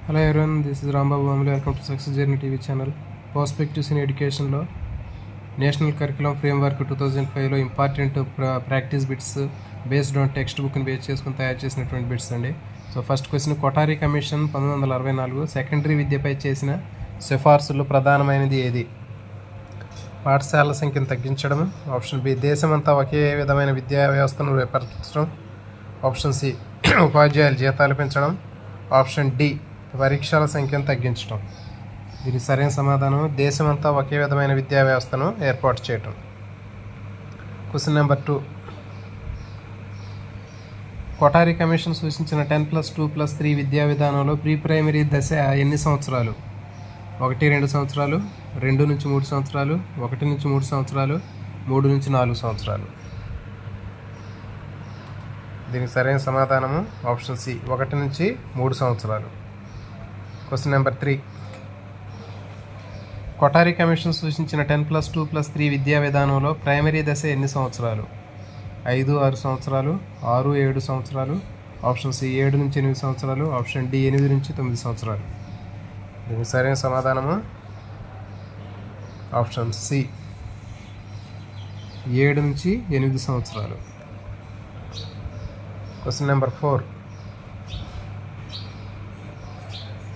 Hello everyone, this is Rambabu Amle. Welcome to Success Journey TV channel. Perspectives in Education లో national curriculum framework 2005లో important practice bits based on text బుక్ని base చేసుకుని తయారు చేసినటువంటి bits అండి. So first question, Kothari commission 1964 secondary విద్యపై చేసిన సిఫార్సులు ప్రధానమైనది ఏది? పాఠశాలల సంఖ్యను తగ్గించడం. ఆప్షన్ బి, దేశమంతా ఒకే విధమైన విద్యా వ్యవస్థను ఏర్పరచడం. ఆప్షన్ సి, ఉపాధ్యాయుల జీతాలు పెంచడం. ఆప్షన్ డి, పరీక్షల సంఖ్యను తగ్గించడం. దీనికి సరైన సమాధానం దేశమంతా ఒకే విధమైన విద్యా వ్యవస్థను ఏర్పాటు చేయటం. క్వశ్చన్ నెంబర్ 2, కొఠారి కమిషన్ సూచించిన 10+2+3 విద్యా విధానంలో ప్రీ ప్రైమరీ దశ ఎన్ని సంవత్సరాలు? 1-2 సంవత్సరాలు, 2-3 సంవత్సరాలు, 1-3 సంవత్సరాలు, 3-4 సంవత్సరాలు. దీనికి సరైన సమాధానము ఆప్షన్ సి, 1-3 సంవత్సరాలు. క్వశ్చన్ నెంబర్ 3, కొఠారి కమిషన్ సూచించిన 10+2+3 విద్యా విధానంలో ప్రైమరీ దశ ఎన్ని సంవత్సరాలు? 5-6 సంవత్సరాలు, 6-7 సంవత్సరాలు. ఆప్షన్ సి, 7-8 సంవత్సరాలు. ఆప్షన్ డి, 8-9 సంవత్సరాలు. దీనికి సరైన సమాధానము ఆప్షన్ సి, 7-8 సంవత్సరాలు. క్వశ్చన్ నెంబర్ 4,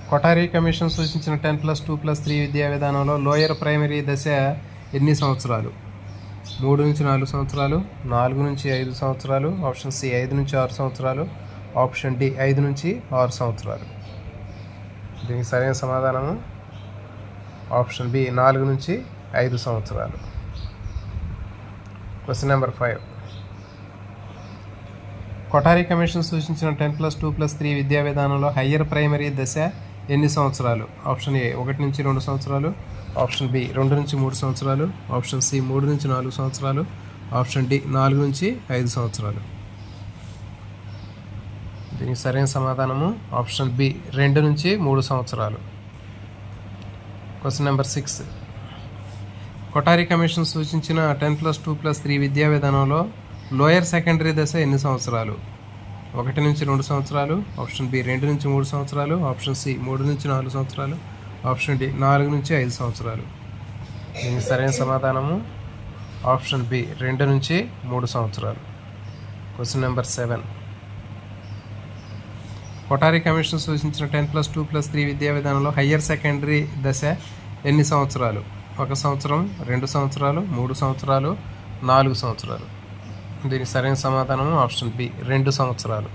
కొఠారి కమిషన్ సూచించిన 10+2+3 విద్యా విధానంలో లోయర్ ప్రైమరీ దశ ఎన్ని సంవత్సరాలు? 3-4 సంవత్సరాలు, 4-5 సంవత్సరాలు. ఆప్షన్ సి, 5-6 సంవత్సరాలు. ఆప్షన్ డి, 5-6 సంవత్సరాలు. దీనికి సరైన సమాధానము ఆప్షన్ బి, 4-5 సంవత్సరాలు. క్వశ్చన్ నెంబర్ 5, కొఠారి కమిషన్ సూచించిన 10+2+3 విద్యా విధానంలో హయ్యర్ ప్రైమరీ దశ ఎన్ని సంవత్సరాలు? ఆప్షన్ ఏ 1-2 సంవత్సరాలు. ఆప్షన్ బి 2-3 సంవత్సరాలు. ఆప్షన్ సి 3-4 సంవత్సరాలు. ఆప్షన్ డి 4-5 సంవత్సరాలు. దీనికి సరైన సమాధానము ఆప్షన్ బి, 2-3 సంవత్సరాలు. క్వశ్చన్ నెంబర్ 6, కొఠారి కమిషన్ సూచించిన 10+2+3 విద్యా విధానంలో లోయర్ సెకండరీ దశ ఎన్ని సంవత్సరాలు? 1-2 సంవత్సరాలు. ఆప్షన్ బి 2-3 సంవత్సరాలు. ఆప్షన్ సి 3-4 సంవత్సరాలు. ఆప్షన్ డి 4-5 సంవత్సరాలు. దీనికి సరైన సమాధానము ఆప్షన్ బి, 2-3 సంవత్సరాలు. క్వశ్చన్ నెంబర్ 7, కొఠారి కమిషన్ సూచించిన 10+2+3 విద్యా విధానంలో హయ్యర్ సెకండరీ దశ ఎన్ని సంవత్సరాలు? 1 సంవత్సరం, 2 సంవత్సరాలు, 3 సంవత్సరాలు, 4 సంవత్సరాలు. దీనికి సరైన సమాధానం ఆప్షన్ బి, 2 సంవత్సరాలు.